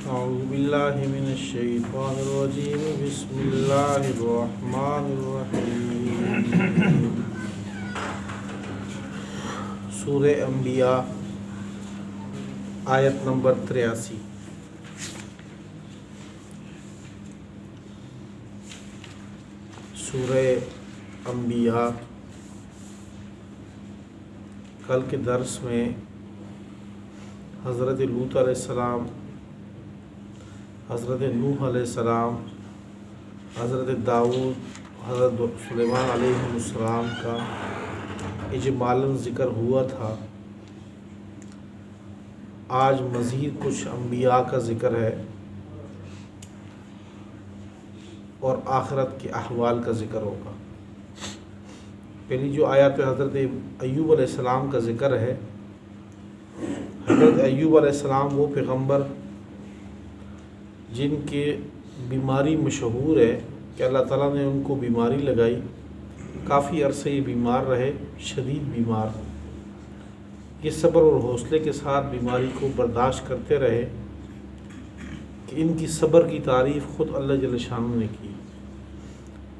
أعوذ بالله من الشيطان الرجيم بسم الله الرحمن الرحيم سورہ انبیاء آیت نمبر 83۔ سورہ انبیاء کل کے درس میں حضرت لوط علیہ السلام، حضرت نوح علیہ السلام، حضرت داؤد، حضرت سلیمان علیہ السلام کا اجمالاً ذکر ہوا تھا۔ آج مزید کچھ انبیاء کا ذکر ہے اور آخرت کے احوال کا ذکر ہوگا۔ پہلی جو آیات حضرت ایوب علیہ السلام کا ذکر ہے، حضرت ایوب علیہ السلام وہ پیغمبر جن کے بیماری مشہور ہے کہ اللہ تعالیٰ نے ان کو بیماری لگائی، کافی عرصے یہ بیمار رہے، شدید بیمار۔ یہ صبر اور حوصلے کے ساتھ بیماری کو برداشت کرتے رہے کہ ان کی صبر کی تعریف خود اللہ جل شانہ نے کی۔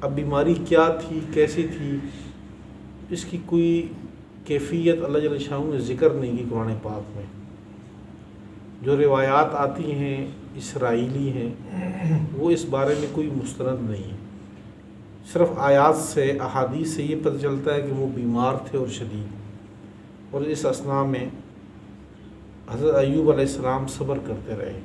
اب بیماری کیا تھی، کیسی تھی، اس کی کوئی کیفیت اللہ جل شانہ نے ذکر نہیں کی قرآن پاک میں۔ جو روایات آتی ہیں اسرائیلی ہیں، وہ اس بارے میں کوئی مستند نہیں ہے۔ صرف آیات سے، احادیث سے یہ پتہ چلتا ہے کہ وہ بیمار تھے اور شدید، اور اس اثناء میں حضرت ایوب علیہ السلام صبر کرتے رہے۔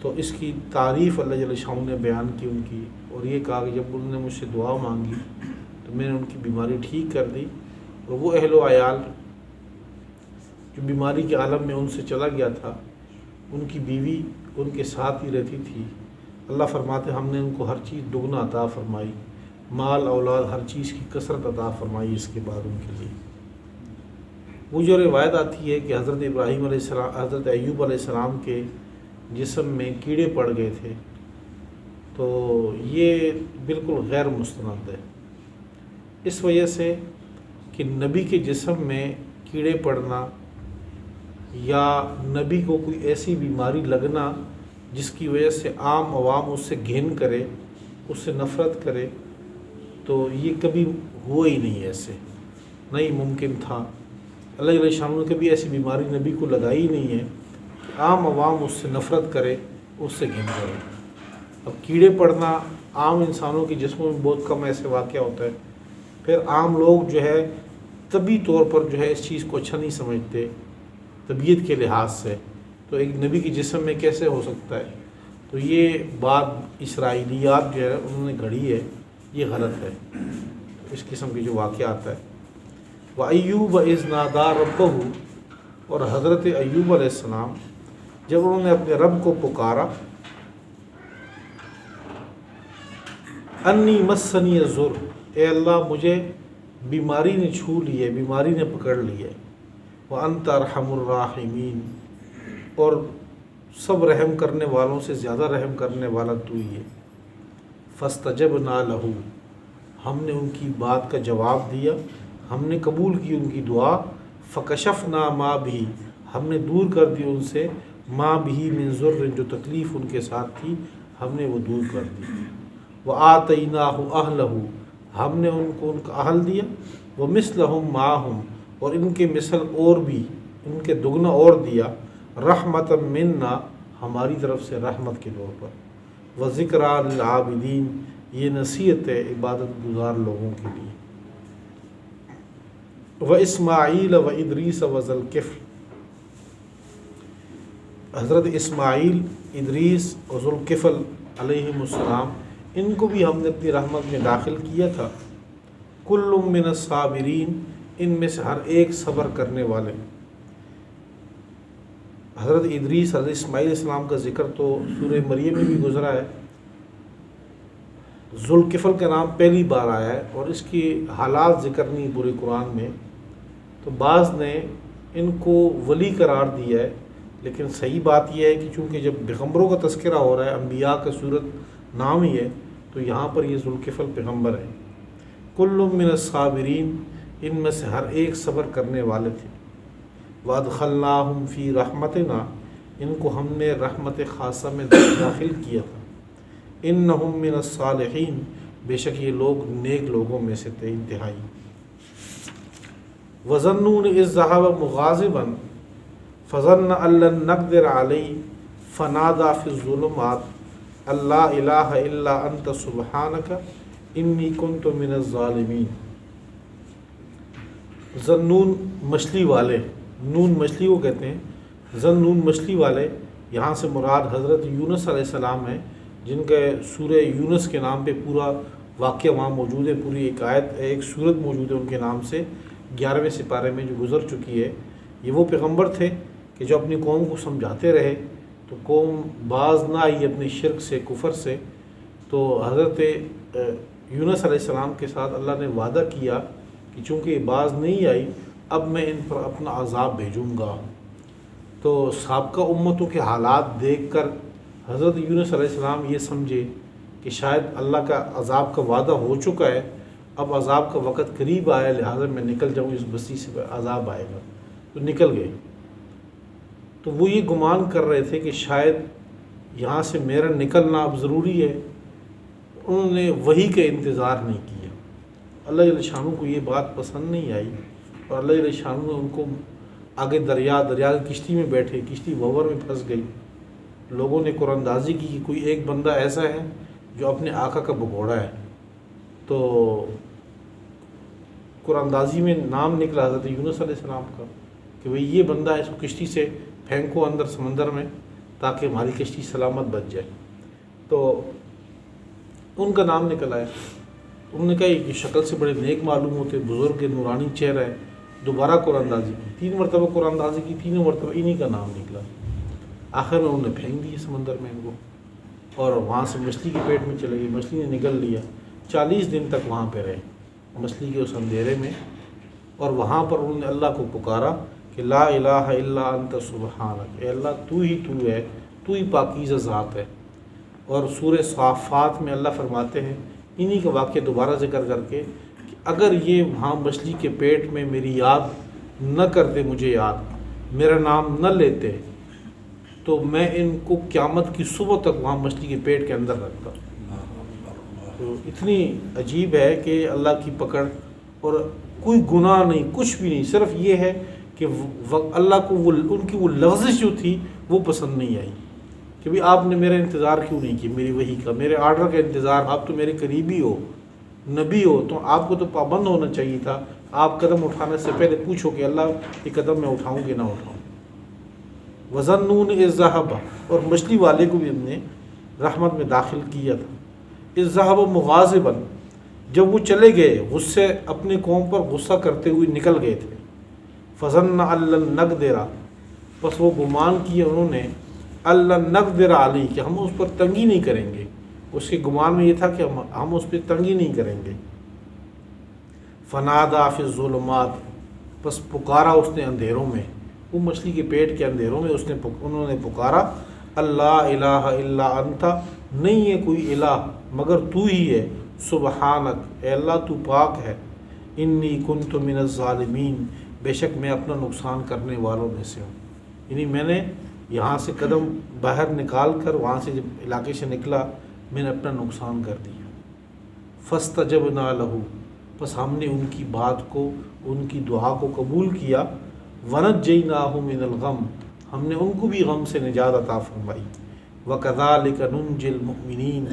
تو اس کی تعریف اللہ جل شانہ نے بیان کی ان کی، اور یہ کہا کہ جب انہوں نے مجھ سے دعا مانگی تو میں نے ان کی بیماری ٹھیک کر دی، اور وہ اہل و عیال جو بیماری کے عالم میں ان سے چلا گیا تھا، ان کی بیوی ان کے ساتھ ہی رہتی تھی۔ اللہ فرماتے ہم نے ان کو ہر چیز دگنا عطا فرمائی، مال اولاد ہر چیز کی کثرت عطا فرمائی اس کے بعد ان کے لیے۔ وہ جو روایت آتی ہے کہ حضرت ابراہیم علیہ السلام، حضرت ایوب علیہ السلام کے جسم میں کیڑے پڑ گئے تھے، تو یہ بالکل غیر مستند ہے، اس وجہ سے کہ نبی کے جسم میں کیڑے پڑنا یا نبی کو کوئی ایسی بیماری لگنا جس کی وجہ سے عام عوام اس سے گھن کرے، اس سے نفرت کرے، تو یہ کبھی ہوا ہی نہیں، ایسے نہیں ممکن تھا۔ اللہ علیہ شانہ نے کبھی ایسی بیماری نبی کو لگائی نہیں ہے کہ عام عوام اس سے نفرت کرے، اس سے گھن کرے۔ اب کیڑے پڑنا عام انسانوں کے جسموں میں بہت کم ایسے واقعہ ہوتا ہے، پھر عام لوگ جو ہے طبی طور پر جو ہے اس چیز کو اچھا نہیں سمجھتے طبیعت کے لحاظ سے، تو ایک نبی کے جسم میں کیسے ہو سکتا ہے؟ تو یہ بات اسرائیلیات جو ہے انہوں نے گھڑی ہے، یہ غلط ہے۔ اس قسم کی جو واقعہ آتا ہے وَأَيُّوبَ إِذْ نَادَىٰ رَبَّهُ، اور حضرت ایوب علیہ السلام جب انہوں نے اپنے رب کو پکارا، انی مسنی الضر، اے اللہ مجھے بیماری نے چھو لی ہے، بیماری نے پکڑ لی ہے، وَأَنْتَ أَرْحَمُ الرَّاحِمِينَ، اور سب رحم کرنے والوں سے زیادہ رحم کرنے والا تو ہی ہے۔ فَاسْتَجَبْنَا لَهُ، ہم نے ان کی بات کا جواب دیا، ہم نے قبول کی ان کی دعا۔ فَكَشَفْنَا مَا بِهِ، ہم نے دور کر دی ان سے مَا بِهِ مِنْ ضُرٍّ، جو تکلیف ان کے ساتھ تھی ہم نے وہ دور کر دی۔ وَآتَيْنَاهُ أَهْلَهُ، ہم نے ان کو ان کا اہل دیا، وَمِثْلَهُمْ مَعَهُمْ، اور ان کے مثل اور بھی، ان کے دگنا اور دیا، رحمتًا منا، ہماری طرف سے رحمت کے طور پر، وذکریٰ للعابدین، یہ نصیحت ہے عبادت گزار لوگوں کے لیے۔ واسماعیل وادریس وذی الکفل، حضرت اسماعیل، ادریس اور ذو الکفل علیہم السلام، ان کو بھی ہم نے اپنی رحمت میں داخل کیا تھا۔ کل من الصابرین، ان میں سے ہر ایک صبر کرنے والے۔ حضرت ادریس، حضرت اسماعیل علیہ السلام کا ذکر تو سورہ مریم میں بھی گزرا ہے، ذو الکفل کا نام پہلی بار آیا ہے، اور اس کی حالات ذکر نہیں پورے قرآن میں، تو بعض نے ان کو ولی قرار دیا ہے، لیکن صحیح بات یہ ہے کہ چونکہ جب پیغمبروں کا تذکرہ ہو رہا ہے، انبیاء کا صورت نام ہی ہے، تو یہاں پر یہ ذو الکفل پیغمبر ہے۔ کل من الصابرین، ان میں سے ہر ایک صبر کرنے والے تھے۔ وَأَدْخَلْنَاهُمْ فِي رَحْمَتِنَا، ان کو ہم نے رحمت خاصہ میں داخل کیا تھا۔ انہم من الصالحین، بے شک یہ لوگ نیک لوگوں میں سے تھے انتہائی۔ وظنون اذ ذهب مغاضبا فظن ان لن نقدر علیہ فنادى فی الظلمات ان لا الہ الا انت سبحانک انی کنت من الظالمین۔ ذنون مچھلی والے، نون مچھلی کو کہتے ہیں، ذنون مچھلی والے، یہاں سے مراد حضرت یونس علیہ السلام ہیں، جن کا سورہ یونس کے نام پہ پورا واقعہ وہاں موجود ہے، پوری ایک آیت ایک سورت موجود ہے ان کے نام سے 11ویں سپارے میں جو گزر چکی ہے۔ یہ وہ پیغمبر تھے کہ جو اپنی قوم کو سمجھاتے رہے تو قوم باز نہ آئی اپنے شرک سے، کفر سے، تو حضرت یونس علیہ السلام کے ساتھ اللہ نے وعدہ کیا کہ چونکہ یہ باز نہیں آئی اب میں ان پر اپنا عذاب بھیجوں گا۔ تو سابقہ امتوں کے حالات دیکھ کر حضرت یونس علیہ السلام یہ سمجھے کہ شاید اللہ کا عذاب کا وعدہ ہو چکا ہے، اب عذاب کا وقت قریب آیا، لہٰذا میں نکل جاؤں، اس بستی سے عذاب آئے گا، تو نکل گئے۔ تو وہ یہ گمان کر رہے تھے کہ شاید یہاں سے میرا نکلنا اب ضروری ہے، انہوں نے وحی کا انتظار نہیں کیا۔ اللہ جل شانہ کو یہ بات پسند نہیں آئی، اور اللہ جل شانہ نے ان کو آگے دریا کی کشتی میں بیٹھے، کشتی بھنور میں پھنس گئی۔ لوگوں نے قرآن اندازی کی کہ کوئی ایک بندہ ایسا ہے جو اپنے آقا کا بھگوڑا ہے، تو قرآن اندازی میں نام نکلا حضرت یونس علیہ السلام کا کہ بھئی یہ بندہ ہے، اس کو کشتی سے پھینکو اندر سمندر میں تاکہ ہماری کشتی سلامت بچ جائے۔ تو ان کا نام نکلا ہے۔ انہوں نے کہا یہ شکل سے بڑے نیک معلوم ہوتے، بزرگ نورانی چہرہ ہے، دوبارہ قرآن اندازی کی، 3 مرتبہ قرآن اندازی کی، تینوں مرتبہ انہی کا نام نکلا۔ آخر میں انہوں نے پھینک دیے سمندر میں ان کو، اور وہاں سے مچھلی کے پیٹ میں چلے گئی، مچھلی نے نگل لیا۔ 40 دن تک وہاں پہ رہے مچھلی کے اس اندھیرے میں، اور وہاں پر انہوں نے اللہ کو پکارا کہ لا الہ الا انت سبحانک، اے اللہ تو ہے، تو ہی پاکیزہ ذات ہے۔ اور سورہ صافات میں اللہ فرماتے ہیں انہی کا واقعہ دوبارہ ذکر کر کے کہ اگر یہ وہاں مچھلی کے پیٹ میں میری یاد نہ کرتے، مجھے یاد، میرا نام نہ لیتے، تو میں ان کو قیامت کی صبح تک وہاں مچھلی کے پیٹ کے اندر رکھتا۔ تو اتنی عجیب ہے کہ اللہ کی پکڑ، اور کوئی گناہ نہیں، کچھ بھی نہیں، صرف یہ ہے کہ اللہ کو ان کی وہ لفظ جو تھی وہ پسند نہیں آئی کہ بھی آپ نے میرا انتظار کیوں نہیں کیا، میری وحی کا، میرے آرڈر کا انتظار، آپ تو میرے قریبی ہو، نبی ہو، تو آپ کو تو پابند ہونا چاہیے تھا۔ آپ قدم اٹھانے سے پہلے پوچھو کہ اللہ یہ قدم میں اٹھاؤں کہ نہ اٹھاؤں۔ وظنون اذ ذهب، اور مچھلی والے کو بھی ہم نے رحمت میں داخل کیا تھا۔ اذ ذهب مغاضبا، جب وہ چلے گئے غصے، اپنی قوم پر غصہ کرتے ہوئے نکل گئے تھے۔ فظن ان لن نقدر، بس وہ گمان کیا انہوں نے، ان لن نقدر علیہ، کہ ہم اس پر تنگی نہیں کریں گے۔ اس کے گمان میں یہ تھا کہ ہم اس پہ تنگی نہیں کریں گے۔ فنادى فی الظلمات، بس پکارا اس نے اندھیروں میں، وہ مچھلی کے پیٹ کے اندھیروں میں انہوں نے پکارا، اللہ الہ الا انت، نہیں ہے کوئی الہ مگر تو ہی ہے، سبحانک، اے اللہ تو پاک ہے، انی کنت من الظالمین، بے شک میں اپنا نقصان کرنے والوں میں سے ہوں۔ یعنی میں نے یہاں سے قدم باہر نکال کر، وہاں سے جب علاقے سے نکلا، میں نے اپنا نقصان کر دیا۔ فاستجبنا لہ، بس ہم نے ان کی بات کو، ان کی دعا کو قبول کیا۔ ونجیناہ من الغم، ہم نے ان کو بھی غم سے نجات عطا فرمائی۔ وکذالک ننجی المؤمنین،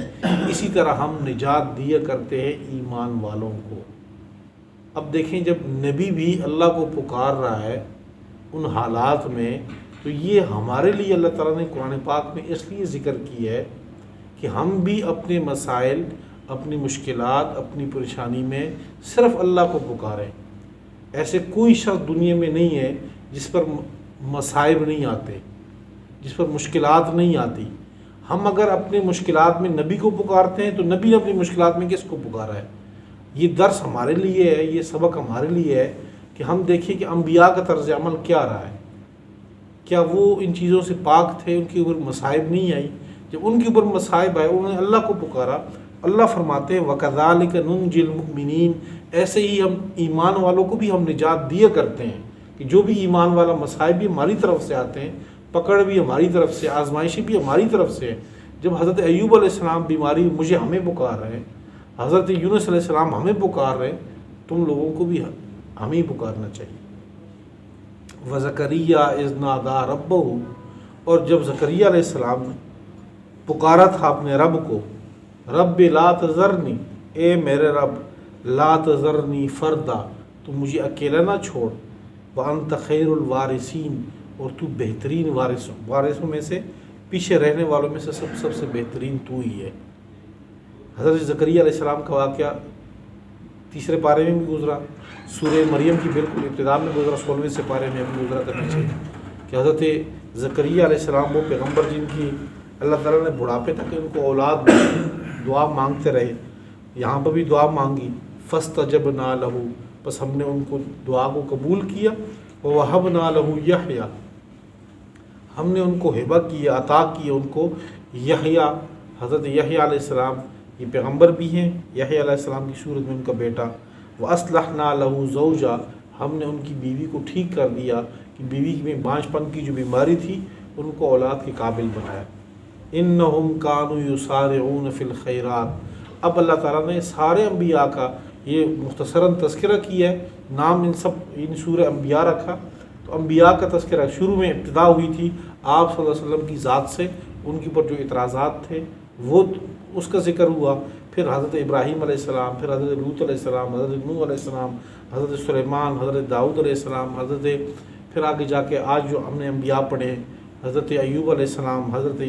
اسی طرح ہم نجات دیا کرتے ہیں ایمان والوں کو۔ اب دیکھیں جب نبی بھی اللہ کو پکار رہا ہے ان حالات میں، تو یہ ہمارے لیے اللہ تعالیٰ نے قرآن پاک میں اس لیے ذکر کی ہے کہ ہم بھی اپنے مسائل، اپنی مشکلات، اپنی پریشانی میں صرف اللہ کو پکاریں۔ ایسے کوئی شخص دنیا میں نہیں ہے جس پر مصائب نہیں آتے، جس پر مشکلات نہیں آتی۔ ہم اگر اپنے مشکلات میں نبی کو پکارتے ہیں تو نبی نے اپنی مشکلات میں کس کو پکارا ہے؟ یہ درس ہمارے لیے ہے، یہ سبق ہمارے لیے ہے کہ ہم دیکھیں کہ انبیاء کا طرز عمل کیا رہا ہے۔ کیا وہ ان چیزوں سے پاک تھے، ان کے اوپر مصائب نہیں آئی؟ جب ان کے اوپر مصائب آئے انہوں نے اللہ کو پکارا۔ اللہ فرماتے ہیں وَكَذَلِكَ نُنْجِي الْمُؤْمِنِينَ، ایسے ہی ہم ایمان والوں کو بھی ہم نجات دیا کرتے ہیں، کہ جو بھی ایمان والا مصائب بھی ہماری طرف سے آتے ہیں پکڑ بھی ہماری طرف سے، آزمائشی بھی ہماری طرف سے ہے۔ جب حضرت ایوب علیہ السلام بیماری ہمیں پکار رہے ہیں، حضرت یونس علیہ السلام ہمیں پکار رہے ہیں، تم لوگوں کو بھی ہمیں ہی پکارنا چاہیے۔ وَزَكَرِيَّا إِذْ نَادَىٰ رَبَّهُ، اور جب زکریا علیہ السلام نے پکارا تھا اپنے رب کو، رب لا تذرنی، اے میرے رب، لا تذرنی فردا، تو مجھے اکیلا نہ چھوڑ، وَأَنْتَ خَيْرُ الْوَارِثِينَ، اور تو بہترین وارثوں میں سے، پیچھے رہنے والوں میں سے سب سے بہترین تو ہی ہے۔ حضرت زکریا علیہ السلام کا واقعہ تیسرے پارے میں بھی گزرا، سورہ مریم کی بالکل ابتدا میں گزرا، 16ویں سے پارے میں بھی گزرا تھا پیچھے، کہ حضرت زکریا علیہ السلام وہ پیغمبر جن کی اللہ تعالیٰ نے بڑھاپے تک ان کو اولاد دی، دعا مانگتے رہے، یہاں پر بھی دعا مانگی، فاستجبنا لہ، بس ہم نے ان کو دعا کو قبول کیا، ووہبنا لہ یحییٰ، ہم نے ان کو ہبہ کیا، عطا کیا ان کو یحییٰ، حضرت یحییٰ علیہ السلام یہ پیغمبر بھی ہیں، یحییٰ علیہ السلام کی صورت میں ان کا بیٹا، وَأَصْلَحْنَا لَهُ زَوْجًا، ہم نے ان کی بیوی کو ٹھیک کر دیا کہ بیوی میں بانجھ پن کی جو بیماری تھی ان کو اولاد کے قابل بنایا۔ إِنَّهُمْ كَانُوا يُسَارِعُونَ فِي الْخَيْرَاتِ، اب اللہ تعالیٰ نے سارے انبیاء کا یہ مختصراً تذکرہ کیا ہے، نام ان سورہ انبیاء رکھا، تو انبیاء کا تذکرہ شروع میں ابتدا ہوئی تھی آپ صلی اللہ علیہ وسلم کی ذات سے، ان کے اوپر جو اعتراضات تھے وہ اس کا ذکر ہوا، پھر حضرت ابراہیم علیہ السلام، پھر حضرت لوط علیہ السلام، حضرت نوح علیہ السلام، حضرت سلیمان، حضرت داؤد علیہ السلام، پھر آگے جا کے آج جو ہم نے انبیاء پڑھے، حضرت ایوب علیہ السلام، حضرت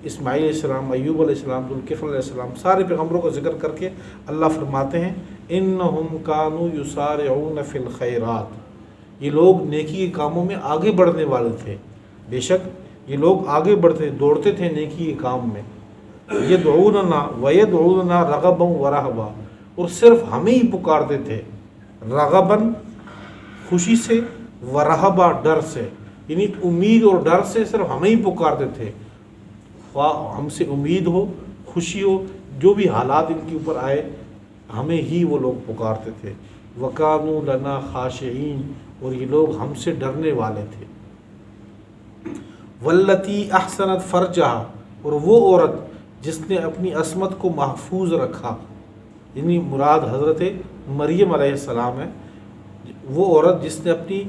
اسماعیل علیہ السلام، ایوب علیہ السلام، ذوالکفل علیہ السلام، سارے پیغمبروں کا ذکر کر کے اللہ فرماتے ہیں انہم کانوا یسارعون فی الخیرات، یہ لوگ نیکی کے کاموں میں آگے بڑھنے والے تھے، بے شک یہ لوگ آگے بڑھتے دوڑتے تھے نیکی کے کام میں، یدعوننا ویدعوننا رغبا ورہبا، اور صرف ہمیں ہی پکارتے تھے، رغباً خوشی سے، ورہبا ڈر سے، یعنی امید اور ڈر سے صرف ہمیں ہی پکارتے تھے، خواہ ہم سے امید ہو، خوشی ہو، جو بھی حالات ان کے اوپر آئے ہمیں ہی وہ لوگ پکارتے تھے، وَكَانُوا لَنَا خَاشِعِينَ، اور یہ لوگ ہم سے ڈرنے والے تھے، وَالَّتِي أَحْسَنَتْ فَرْجَهَا، اور وہ عورت جس نے اپنی عصمت کو محفوظ رکھا، یعنی مراد حضرت مریم علیہ السلام ہے، وہ عورت جس نے اپنی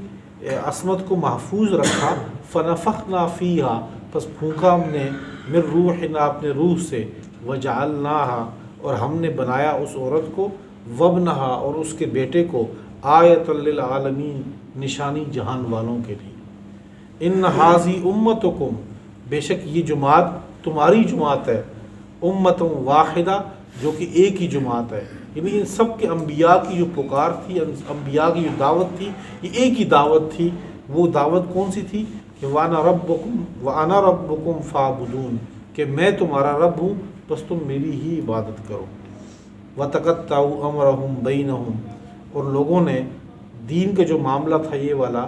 عصمت کو محفوظ رکھا، فَنَفَخْنَا فِيهَا، پس پھونکا ہم نے، من روحنا اپنے روح سے، وَجَعَلْنَاهَا، اور ہم نے بنایا اس عورت کو، وَابْنَهَا، اور اس کے بیٹے کو، آیۃ للعالمین، نشانی جہان والوں کے لیے، ان ہاذی امتکم، بے شک یہ جماعت تمہاری جماعت ہے، امت واحدہ، جو کہ ایک ہی جماعت ہے، یعنی ان سب کے انبیاء کی جو پکار تھی، انبیاء کی جو دعوت تھی، یہ ایک ہی دعوت تھی، وہ دعوت کون سی تھی کہ وَأَنَا رَبُّكُمْ فَاعْبُدُونِ، کہ میں تمہارا رب ہوں بس تم میری ہی عبادت کرو، وَتَقَطَّعُوا أَمْرَهُمْ بَيْنَهُمْ، اور لوگوں نے دین کا جو معاملہ تھا یہ والا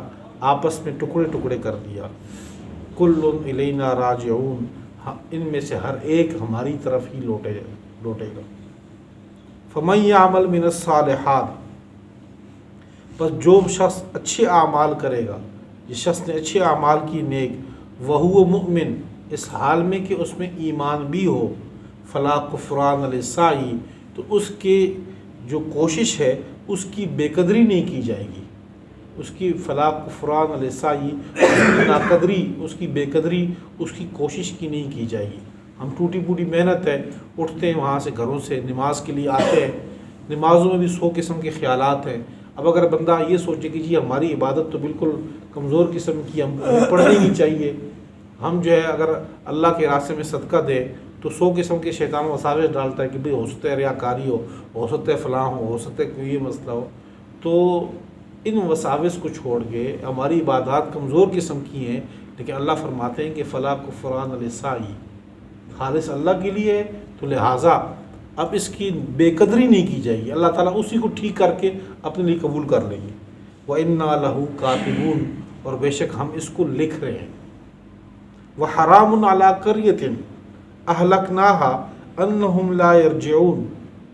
آپس میں ٹکڑے ٹکڑے کر دیا، کُلٌّ إِلَيْنَا رَاجِعُونَ، ان میں سے ہر ایک ہماری طرف ہی لوٹے گا، فَمَن يَعْمَلْ مِنَ الصَّالِحَاتِ، بس جو شخص اچھے اعمال کرے گا، جس شخص نے اچھے اعمال کی نیک، وَهُوَ مُؤْمِن، اس حال میں کہ اس میں ایمان بھی ہو، فَلَا كُفْرَانَ لِسَعْيِهِ، تو اس کی جو کوشش ہے اس کی بے قدری نہیں کی جائے گی، اس کی فلا کفران لسعیہ، اس کی ناقدری، اس کی بے قدری، اس کی کوشش کی نہیں کی جائے گی۔ ہم ٹوٹی پوٹی محنت ہے، اٹھتے ہیں وہاں سے گھروں سے نماز کے لیے آتے ہیں، نمازوں میں بھی 100 قسم کے خیالات ہیں، اب اگر بندہ یہ سوچے کہ جی ہماری عبادت تو بالکل کمزور قسم کی، ہمیں پڑھنی نہیں چاہیے، ہم جو ہے اگر اللہ کے راستے میں صدقہ دیں تو 100 قسم کے شیطان وساوس ڈالتا ہے کہ بھئی ہو سکتا ہے ریاکاری ہو سکتا ہے فلاں ہو سکتا ہے کوئی یہ مسئلہ ہو، تو ان وساوس کو چھوڑ کے ہماری عبادات کمزور قسم کی ہیں، لیکن اللہ فرماتے ہیں کہ فلا کفران لسعی، خالص اللہ کے لیے ہے، تو لہٰذا اب اس کی بے قدری نہیں کی جائے گی، اللہ تعالیٰ اسی کو ٹھیک کر کے اپنے لیے قبول کر لیں گے۔ وَإِنَّا لَهُ كَاتِبُونَ، اور بے شک ہم اس کو لکھ رہے ہیں۔ وَحَرَامٌ عَلَىٰ قَرْيَةٍ أَهْلَكْنَاهَا أَنَّهُمْ لَا يَرْجِعُونَ،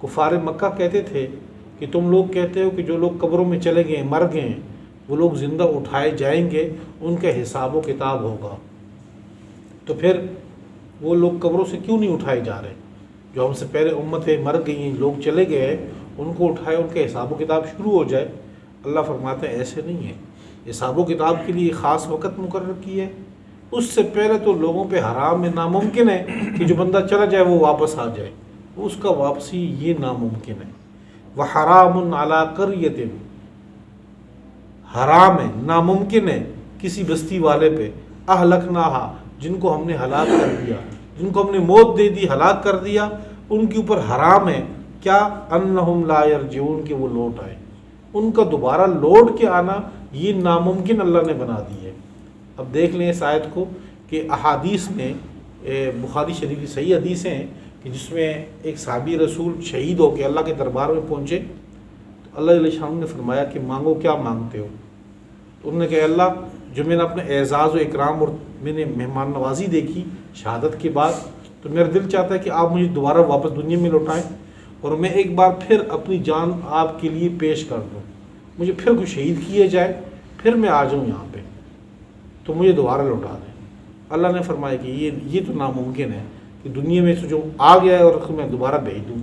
کفار مکہ کہتے تھے کہ تم لوگ کہتے ہو کہ جو لوگ قبروں میں چلے گئے مر گئے وہ لوگ زندہ اٹھائے جائیں گے، ان کا حساب و کتاب ہوگا۔ تو پھر وہ لوگ قبروں سے کیوں نہیں اٹھائے جا رہے؟ جو ہم سے پہلے امتیں مر گئی ہیں، لوگ چلے گئے ہیں، ان کو اٹھائے، ان کا حساب و کتاب شروع ہو جائے۔ اللہ فرماتے ہیں ایسے نہیں ہے، حساب و کتاب کے لیے خاص وقت مقرر کی ہے۔ اس سے پہلے تو لوگوں پہ حرام میں ناممکن ہے کہ جو بندہ چلا جائے وہ واپس آ جائے، اس کا واپسی یہ ناممکن ہے۔ وَحَرَامٌ عَلَىٰ قَرْيَةٍ، حرام ہے، ناممکن ہے کسی بستی والے پہ، أَهْلَكْنَاهَا، جن کو ہم نے ہلاک کر دیا، جن کو ہم نے موت دے دی، ہلاک کر دیا، ان کے اوپر حرام ہے کیا؟ أَنَّهُمْ لَا يَرْجِعُونَ، کہ وہ لوٹ آئے، ان کا دوبارہ لوٹ کے آنا یہ ناممکن اللہ نے بنا دی ہے۔ اب دیکھ لیں اس آیت کو کہ احادیث میں بخاری شریف کی صحیح حدیثیں ہیں کہ جس میں ایک صحابی رسول شہید ہو کے اللہ کے دربار میں پہنچے تو اللہ علیہ السلام نے فرمایا کہ مانگو، کیا مانگتے ہو؟ تو انہوں نے کہا اللہ، جو میں نے اپنے اعزاز و اکرام اور میں نے مہمان نوازی دیکھی شہادت کے بعد، تو میرا دل چاہتا ہے کہ آپ مجھے دوبارہ واپس دنیا میں لوٹائیں اور میں ایک بار پھر اپنی جان آپ کے لیے پیش کر دوں، مجھے پھر کوئی شہید کیے جائے، پھر میں آ جاؤں یہاں پہ، تو مجھے دوبارہ لوٹا دیں۔ اللہ نے فرمایا کہ یہ تو ناممکن ہے کہ دنیا میں سے جو آ گیا ہے اور اس کو میں دوبارہ بھیج دوں،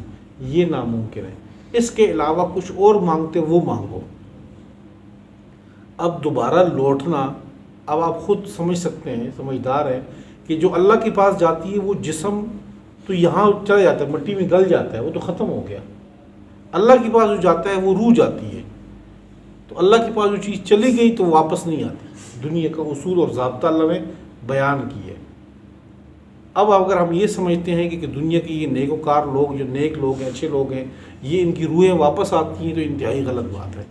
یہ ناممکن ہے۔ اس کے علاوہ کچھ اور مانگتے وہ مانگو۔ اب دوبارہ لوٹنا، اب آپ خود سمجھ سکتے ہیں، سمجھدار ہیں کہ جو اللہ کے پاس جاتی ہے وہ جسم تو یہاں چلا جاتا ہے، مٹی میں گل جاتا ہے، وہ تو ختم ہو گیا۔ اللہ کے پاس جو جاتا ہے وہ روح جاتی ہے، تو اللہ کے پاس جو چیز چلی گئی تو واپس نہیں آتی۔ دنیا کا اصول اور ضابطہ اللہ نے بیان کی ہے۔ اب اگر ہم یہ سمجھتے ہیں کہ دنیا کے یہ نیک وکار لوگ، جو نیک لوگ ہیں، اچھے لوگ ہیں، یہ ان کی روحیں واپس آتی ہیں، تو انتہائی غلط بات ہے۔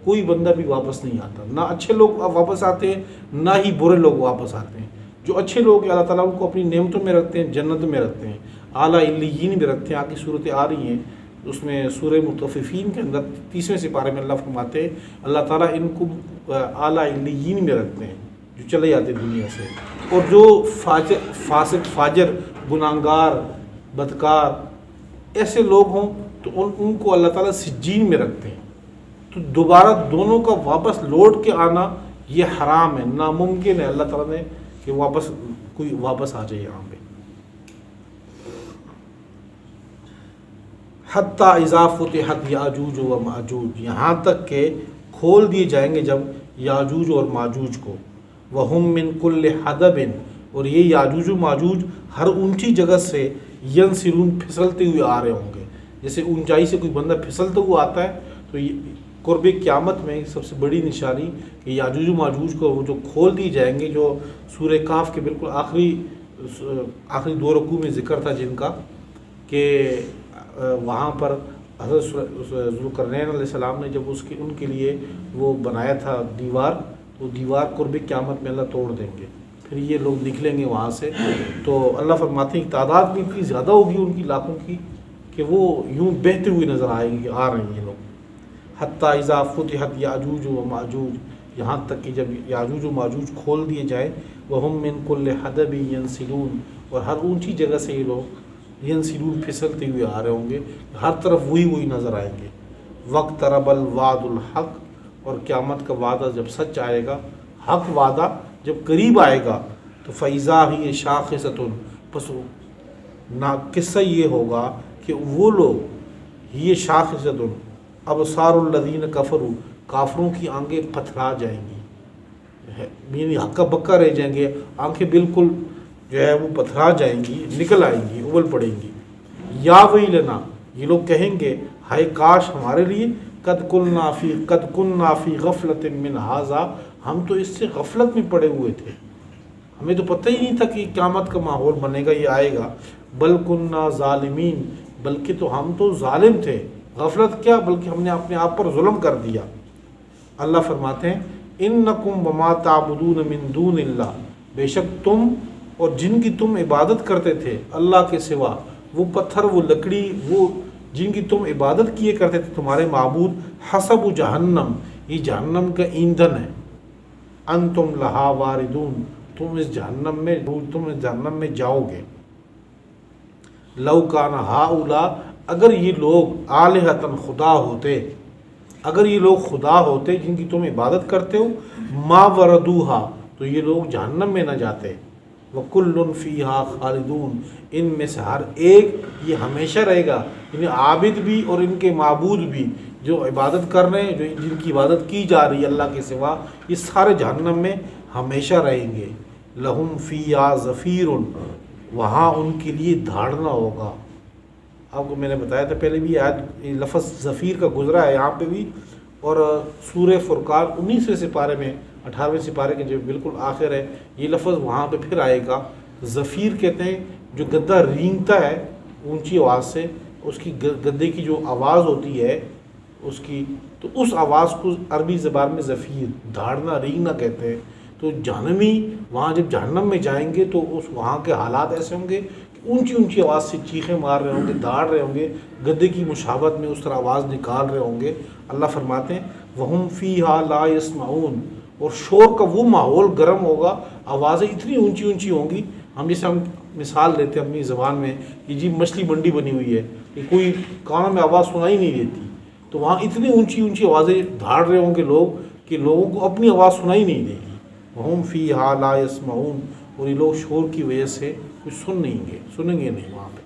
کوئی بندہ بھی واپس نہیں آتا، نہ اچھے لوگ واپس آتے ہیں، نہ ہی برے لوگ واپس آتے ہیں۔ جو اچھے لوگ ہیں اللہ تعالیٰ ان کو اپنی نعمتوں میں رکھتے ہیں، جنت میں رکھتے ہیں، اعلیٰ علیین میں رکھتے ہیں۔ آگے صورتیں آ رہی ہیں، اس میں سورہ مطففین کے اندر 30ویں سپارے میں اللہ فرماتے ہیں اللہ تعالیٰ ان کو اعلیٰ علیین میں رکھتے ہیں، جو چلے جاتے دنیا سے۔ اور جو فاسق فاجر، گناہگار، بدکار ایسے لوگ ہوں تو ان کو اللہ تعالیٰ سجین میں رکھتے ہیں۔ تو دوبارہ دونوں کا واپس لوٹ کے آنا یہ حرام ہے، ناممکن ہے اللہ تعالیٰ نے کہ کوئی واپس آ جائے یہاں پہ۔ حتیٰ اذا فتحت یاجوج و ماجوج، یہاں تک کہ کھول دیے جائیں گے جب یاجوج اور ماجوج کو۔ وہم من کل حدب، اور یہ یاجوج و ماجوج ہر اونچی جگہ سے ینسلون، پھسلتے ہوئے آ رہے ہوں گے۔ جیسے اونچائی سے کوئی بندہ پھسلتا ہوا آتا ہے تو قرب قیامت میں سب سے بڑی نشانی کہ یاجوج و ماجوج کو وہ جو کھول دیے جائیں گے، جو سورہ کاف کے بالکل آخری 2 رکوع میں ذکر تھا جن کا، کہ وہاں پر حضرت ذوالقرنین علیہ السلام نے جب ان کے لیے وہ بنایا تھا دیوار، تو دیوار قرب قیامت میں اللہ توڑ دیں گے، پھر یہ لوگ نکلیں گے وہاں سے۔ تو اللہ فرماتے ہیں کہ تعداد بھی اتنی زیادہ ہوگی ان کی، لاکھوں کی، کہ وہ یوں بہتے ہوئے نظر آئیں گے، آ رہے ہیں یہ لوگ۔ حتیٰ اذا فتحت یاجوج و ماجوج، یہاں تک کہ جب یاجوج و ماجوج کھول دیے جائیں، وہم من کل حدب ینسلون، اور ہر اونچی جگہ سے یہ لوگ ینسلون، پھسلتے ہوئے آ رہے ہوں گے، ہر طرف وہی نظر آئیں گے۔ واقترب الوعد الحق، اور قیامت کا وعدہ جب سچ آئے گا، حق وعدہ جب قریب آئے گا، تو فَإِذَا هِيَ شَاخِصَةٌ، بس قصہ یہ ہوگا کہ وہ لوگ یہ شاخصۃ، ابصار الذین کفروا، کافروں کی آنکھیں پتھرا جائیں گی، یعنی ہکا بکا رہ جائیں گے، آنکھیں بالکل جو ہے وہ پتھرا جائیں گی، نکل آئیں گی، ابل پڑیں گی۔ یا ویلنا، یہ لوگ کہیں گے ہائے کاش ہمارے لیے، قد کننا فی غفلۃ من ھذا، ہم تو اس سے غفلت میں پڑے ہوئے تھے، ہمیں تو پتہ ہی نہیں تھا کہ قیامت کا ماحول بنے گا، یہ آئے گا۔ بل کننا ظالمین، بلکہ تو ہم تو ظالم تھے، غفلت کیا بلکہ ہم نے اپنے آپ پر ظلم کر دیا۔ اللہ فرماتے ہیں انکم وما تعبدون من دون اللہ، بے شک تم اور جن کی تم عبادت کرتے تھے اللہ کے سوا، وہ پتھر، وہ لکڑی، وہ جن کی تم عبادت کیے کرتے تھے تمہارے معبود، حسب جہنم، یہ جہنم کا ایندھن ہے، انتم لہا واردون، تم اس جہنم میں جاؤ گے۔ لو کان ہؤلاء، اگر یہ لوگ آلہۃ، خدا ہوتے، اگر یہ لوگ خدا ہوتے جن کی تم عبادت کرتے ہو، ما وردوہا، تو یہ لوگ جہنم میں نہ جاتے. وَكُلٌّ فِيهَا خالدون، ان میں سے ہر ایک یہ ہمیشہ رہے گا، یعنی عابد بھی اور ان کے معبود بھی، جو عبادت کر رہے ہیں، جو جن کی عبادت کی جا رہی ہے اللہ کے سوا، یہ سارے جہنم میں ہمیشہ رہیں گے. لَهُمْ فِيهَا زَفِيرٌ، وہاں ان کے لیے دھاڑنا ہوگا. آپ کو میں نے بتایا تھا پہلے بھی، آج لفظ زفیر کا گزرا ہے یہاں پہ بھی، اور سورہ فرقان 19ویں سپارے میں، 18ویں سپارے کے جو بالکل آخر ہے، یہ لفظ وہاں پہ پھر آئے گا. زفیر کہتے ہیں جو گدہ رینگتا ہے اونچی آواز سے، اس کی گدے کی جو آواز ہوتی ہے اس کی، تو اس آواز کو عربی زبان میں زفیر، دھاڑنا، رینگنا کہتے ہیں. تو جہنمی وہاں جب جہنم میں جائیں گے تو اس وہاں کے حالات ایسے ہوں گے کہ اونچی اونچی آواز سے چیخیں مار رہے ہوں گے، دھاڑ رہے ہوں گے، گدے کی مشابہت میں اس طرح آواز نکال رہے ہوں گے. اللہ فرماتے ہیں وَهُمْ فِيهَا لَا يَسْمَعُونَ، اور شور کا وہ ماحول گرم ہوگا، آوازیں اتنی اونچی اونچی ہوں گی. ہم مثال دیتے ہیں اپنی زبان میں کہ جی مچھلی منڈی بنی ہوئی ہے، کہ کوئی کانوں میں آواز سنائی نہیں دیتی، تو وہاں اتنی اونچی اونچی آوازیں دھاڑ رہے ہوں گے لوگ کہ لوگوں کو اپنی آواز سنائی نہیں دے گی. وَهُمْ فِيهَا لَا يَسْمَعُونَ، اور یہ لوگ شور کی وجہ سے کچھ سنیں گے نہیں وہاں پہ.